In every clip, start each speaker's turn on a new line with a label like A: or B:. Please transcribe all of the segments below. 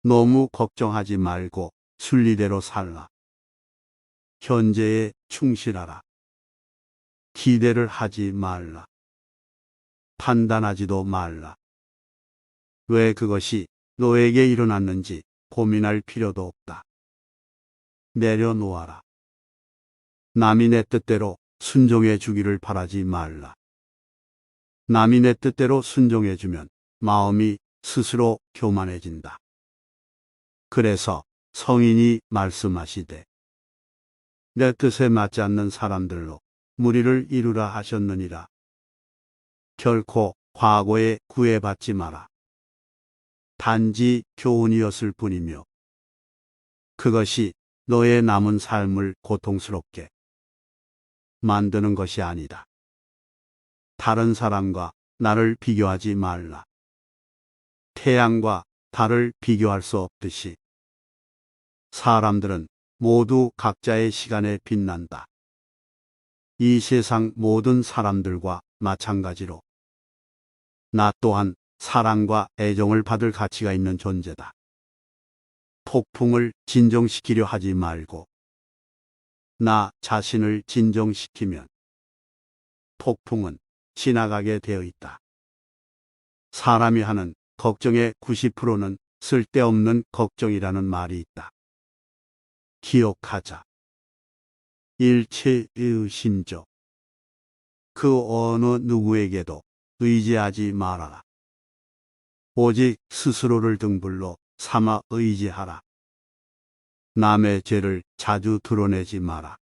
A: 너무 걱정하지 말고 순리대로 살라. 현재에 충실하라. 기대를 하지 말라. 판단하지도 말라. 왜 그것이 너에게 일어났는지 고민할 필요도 없다. 내려놓아라. 남이 내 뜻대로 순종해 주기를 바라지 말라. 남이 내 뜻대로 순종해 주면 마음이 스스로 교만해진다. 그래서 성인이 말씀하시되 내 뜻에 맞지 않는 사람들로 무리를 이루라 하셨느니라. 결코 과거에 구애받지 마라. 단지 교훈이었을 뿐이며 그것이 너의 남은 삶을 고통스럽게 만드는 것이 아니다. 다른 사람과 나를 비교하지 말라. 태양과 달을 비교할 수 없듯이 사람들은 모두 각자의 시간에 빛난다. 이 세상 모든 사람들과 마찬가지로 나 또한 사랑과 애정을 받을 가치가 있는 존재다. 폭풍을 진정시키려 하지 말고 나 자신을 진정시키면 폭풍은 지나가게 되어 있다. 사람이 하는 걱정의 90%는 쓸데없는 걱정이라는 말이 있다. 기억하자. 일체의 신조. 그 어느 누구에게도 의지하지 말아라. 오직 스스로를 등불로 삼아 의지하라. 남의 죄를 자주 드러내지 마라.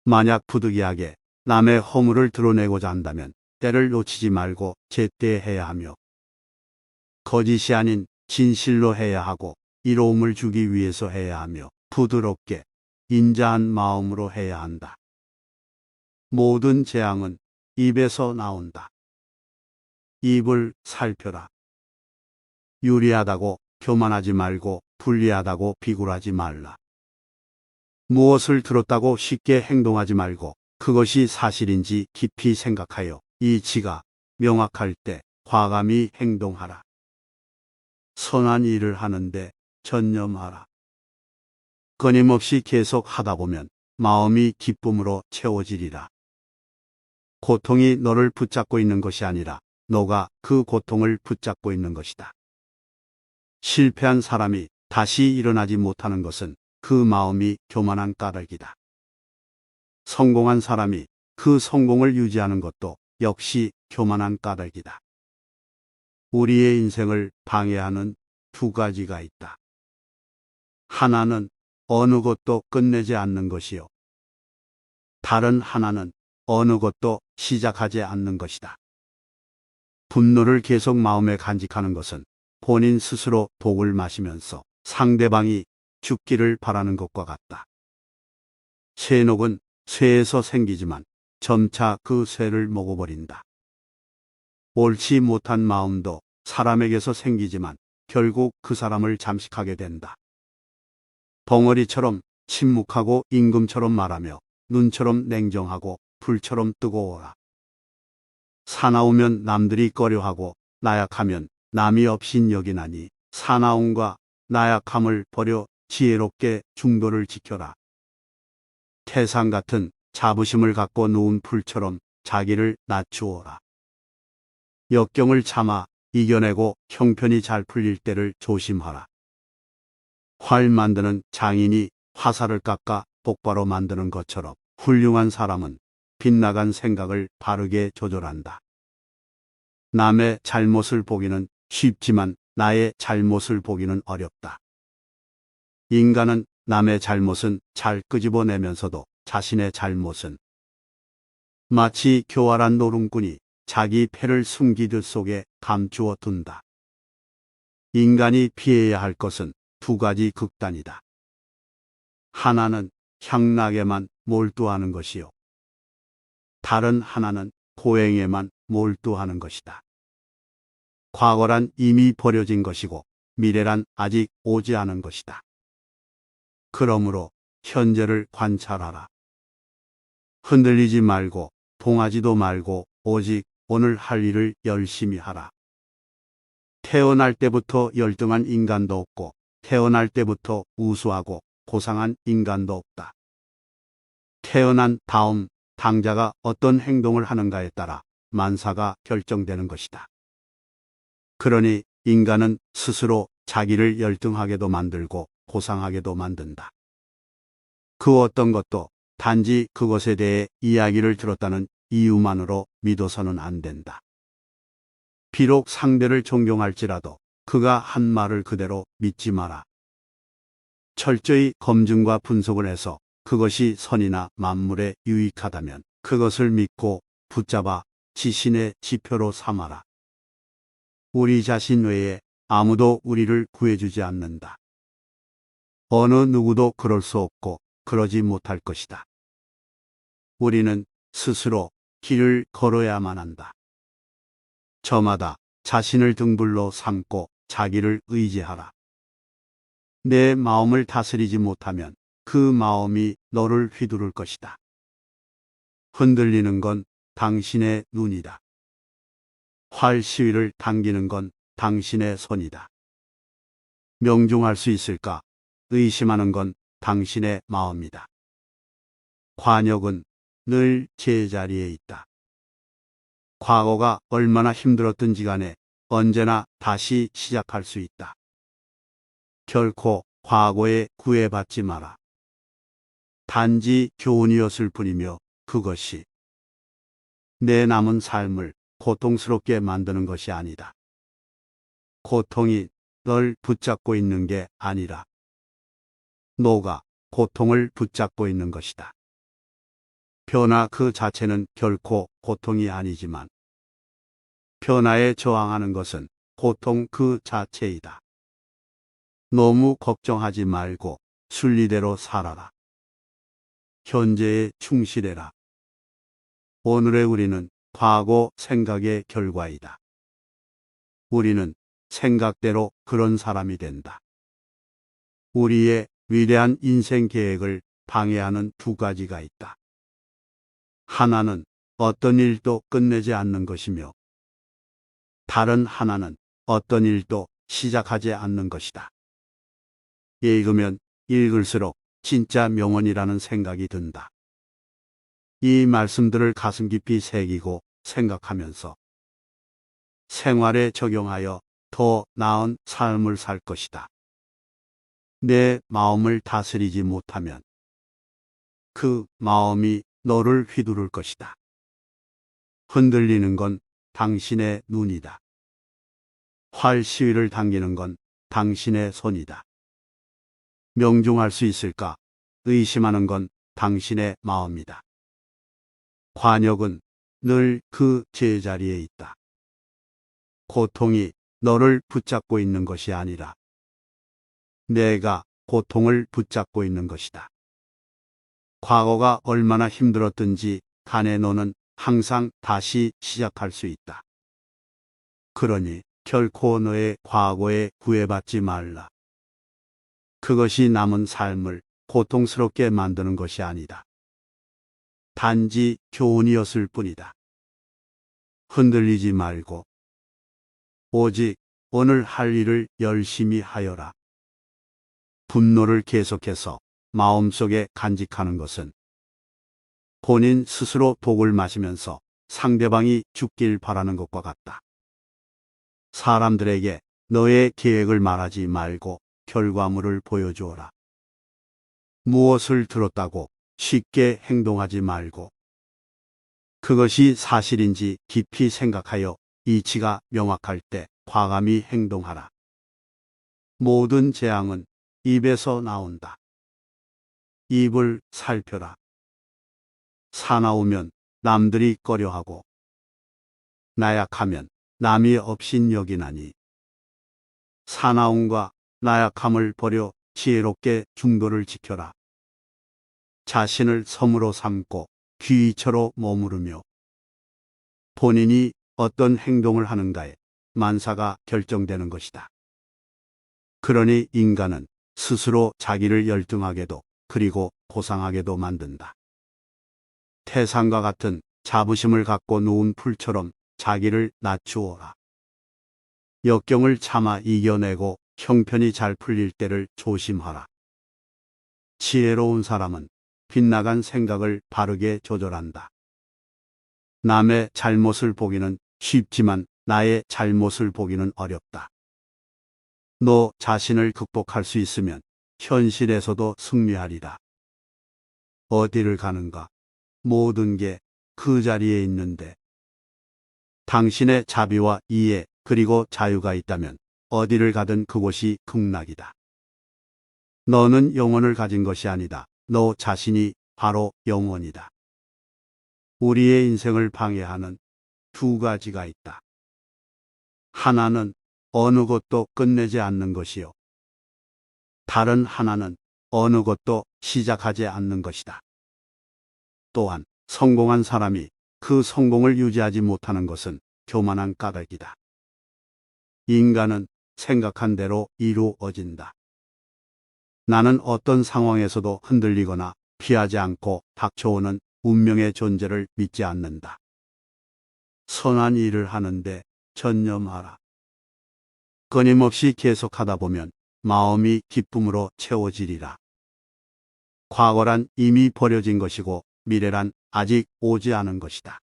A: 만약 부득이하게 남의 허물을 드러내고자 한다면 때를 놓치지 말고 제때 해야 하며 거짓이 아닌 진실로 해야 하고 이로움을 주기 위해서 해야 하며 부드럽게 인자한 마음으로 해야 한다. 모든 재앙은 입에서 나온다. 입을 살펴라. 유리하다고 교만하지 말고 불리하다고 비굴하지 말라. 무엇을 들었다고 쉽게 행동하지 말고 그것이 사실인지 깊이 생각하여 이치가 명확할 때 과감히 행동하라. 선한 일을 하는데 전념하라. 끊임없이 계속 하다 보면 마음이 기쁨으로 채워지리라. 고통이 너를 붙잡고 있는 것이 아니라 너가 그 고통을 붙잡고 있는 것이다. 실패한 사람이 다시 일어나지 못하는 것은 그 마음이 교만한 까닭이다. 성공한 사람이 그 성공을 유지하는 것도 역시 교만한 까닭이다. 우리의 인생을 방해하는 두 가지가 있다. 하나는 어느 것도 끝내지 않는 것이요. 다른 하나는 어느 것도 시작하지 않는 것이다. 분노를 계속 마음에 간직하는 것은 본인 스스로 독을 마시면서 상대방이 죽기를 바라는 것과 같다. 쇠녹은 쇠에서 생기지만 점차 그 쇠를 먹어버린다. 옳지 못한 마음도 사람에게서 생기지만 결국 그 사람을 잠식하게 된다. 벙어리처럼 침묵하고 임금처럼 말하며 눈처럼 냉정하고 불처럼 뜨거워라. 사나우면 남들이 꺼려하고 나약하면 남이 없인 여기나니 사나움과 나약함을 버려 지혜롭게 중도를 지켜라. 태산 같은 자부심을 갖고 누운 풀처럼 자기를 낮추어라. 역경을 참아 이겨내고 형편이 잘 풀릴 때를 조심하라. 활 만드는 장인이 화살을 깎아 똑바로 만드는 것처럼 훌륭한 사람은 빗나간 생각을 바르게 조절한다. 남의 잘못을 보기는 쉽지만 나의 잘못을 보기는 어렵다. 인간은 남의 잘못은 잘 끄집어내면서도 자신의 잘못은 마치 교활한 노름꾼이 자기 패를 숨기듯 속에 감추어 둔다. 인간이 피해야 할 것은 두 가지 극단이다. 하나는 향락에만 몰두하는 것이요. 다른 하나는 고행에만 몰두하는 것이다. 과거란 이미 버려진 것이고 미래란 아직 오지 않은 것이다. 그러므로 현재를 관찰하라. 흔들리지 말고 동하지도 말고 오직 오늘 할 일을 열심히 하라. 태어날 때부터 열등한 인간도 없고 태어날 때부터 우수하고 고상한 인간도 없다. 태어난 다음 당자가 어떤 행동을 하는가에 따라 만사가 결정되는 것이다. 그러니 인간은 스스로 자기를 열등하게도 만들고 고상하게도 만든다. 그 어떤 것도 단지 그것에 대해 이야기를 들었다는 이유만으로 믿어서는 안 된다. 비록 상대를 존경할지라도 그가 한 말을 그대로 믿지 마라. 철저히 검증과 분석을 해서 그것이 선이나 만물에 유익하다면 그것을 믿고 붙잡아 지신의 지표로 삼아라. 우리 자신 외에 아무도 우리를 구해주지 않는다. 어느 누구도 그럴 수 없고 그러지 못할 것이다. 우리는 스스로 길을 걸어야만 한다. 저마다 자신을 등불로 삼고 자기를 의지하라. 내 마음을 다스리지 못하면 그 마음이 너를 휘두를 것이다. 흔들리는 건 당신의 눈이다. 활 시위를 당기는 건 당신의 손이다. 명중할 수 있을까? 의심하는 건 당신의 마음이다. 관역은 늘 제자리에 있다. 과거가 얼마나 힘들었든지 간에 언제나 다시 시작할 수 있다. 결코 과거에 구애받지 마라. 단지 교훈이었을 뿐이며 그것이 내 남은 삶을 고통스럽게 만드는 것이 아니다. 고통이 널 붙잡고 있는 게 아니라 너가 고통을 붙잡고 있는 것이다. 변화 그 자체는 결코 고통이 아니지만 변화에 저항하는 것은 고통 그 자체이다. 너무 걱정하지 말고 순리대로 살아라. 현재에 충실해라. 오늘의 우리는 과거 생각의 결과이다. 우리는 생각대로 그런 사람이 된다. 우리의 위대한 인생 계획을 방해하는 두 가지가 있다. 하나는 어떤 일도 끝내지 않는 것이며 다른 하나는 어떤 일도 시작하지 않는 것이다. 읽으면 읽을수록 진짜 명언이라는 생각이 든다. 이 말씀들을 가슴 깊이 새기고 생각하면서 생활에 적용하여 더 나은 삶을 살 것이다. 내 마음을 다스리지 못하면 그 마음이 너를 휘두를 것이다. 흔들리는 건 당신의 눈이다. 활 시위를 당기는 건 당신의 손이다. 명중할 수 있을까? 의심하는 건 당신의 마음이다. 관역은 늘 그 제자리에 있다. 고통이 너를 붙잡고 있는 것이 아니라 내가 고통을 붙잡고 있는 것이다. 과거가 얼마나 힘들었든지 간에 너는 항상 다시 시작할 수 있다. 그러니 결코 너의 과거에 구애받지 말라. 그것이 남은 삶을 고통스럽게 만드는 것이 아니다. 단지 교훈이었을 뿐이다. 흔들리지 말고 오직 오늘 할 일을 열심히 하여라. 분노를 계속해서 마음속에 간직하는 것은 본인 스스로 독을 마시면서 상대방이 죽길 바라는 것과 같다. 사람들에게 너의 계획을 말하지 말고 결과물을 보여주어라. 무엇을 들었다고 쉽게 행동하지 말고 그것이 사실인지 깊이 생각하여 이치가 명확할 때 과감히 행동하라. 모든 재앙은 입에서 나온다. 입을 살펴라. 사나우면 남들이 꺼려하고 나약하면 남이 업신 여기나니 사나움과 나약함을 버려 지혜롭게 중도를 지켜라. 자신을 섬으로 삼고 귀처로 머무르며 본인이 어떤 행동을 하는가에 만사가 결정되는 것이다. 그러니 인간은 스스로 자기를 열등하게도 그리고 고상하게도 만든다. 태산과 같은 자부심을 갖고 누운 풀처럼 자기를 낮추어라. 역경을 참아 이겨내고 형편이 잘 풀릴 때를 조심하라. 지혜로운 사람은 빗나간 생각을 바르게 조절한다. 남의 잘못을 보기는 쉽지만 나의 잘못을 보기는 어렵다. 너 자신을 극복할 수 있으면 현실에서도 승리하리라. 어디를 가는가? 모든 게 그 자리에 있는데 당신의 자비와 이해 그리고 자유가 있다면 어디를 가든 그곳이 극락이다. 너는 영혼을 가진 것이 아니다. 너 자신이 바로 영혼이다. 우리의 인생을 방해하는 두 가지가 있다. 하나는 어느 것도 끝내지 않는 것이요. 다른 하나는 어느 것도 시작하지 않는 것이다. 또한 성공한 사람이 그 성공을 유지하지 못하는 것은 교만한 까닭이다. 인간은 생각한 대로 이루어진다. 나는 어떤 상황에서도 흔들리거나 피하지 않고 닥쳐오는 운명의 존재를 믿지 않는다. 선한 일을 하는데 전념하라. 끊임없이 계속하다 보면 마음이 기쁨으로 채워지리라. 과거란 이미 버려진 것이고 미래란 아직 오지 않은 것이다.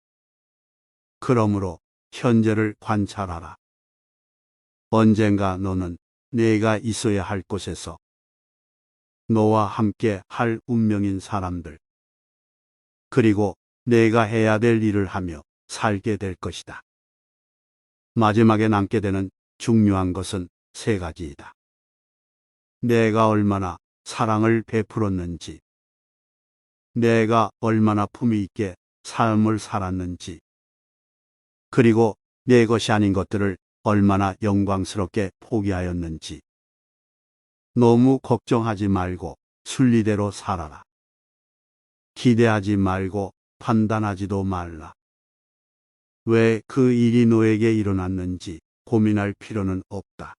A: 그러므로 현재를 관찰하라. 언젠가 너는 내가 있어야 할 곳에서 너와 함께 할 운명인 사람들, 그리고 내가 해야 될 일을 하며 살게 될 것이다. 마지막에 남게 되는 중요한 것은 세 가지이다. 내가 얼마나 사랑을 베풀었는지, 내가 얼마나 품위 있게 삶을 살았는지, 그리고 내 것이 아닌 것들을 얼마나 영광스럽게 포기하였는지. 너무 걱정하지 말고 순리대로 살아라. 기대하지 말고 판단하지도 말라. 왜 그 일이 너에게 일어났는지 고민할 필요는 없다.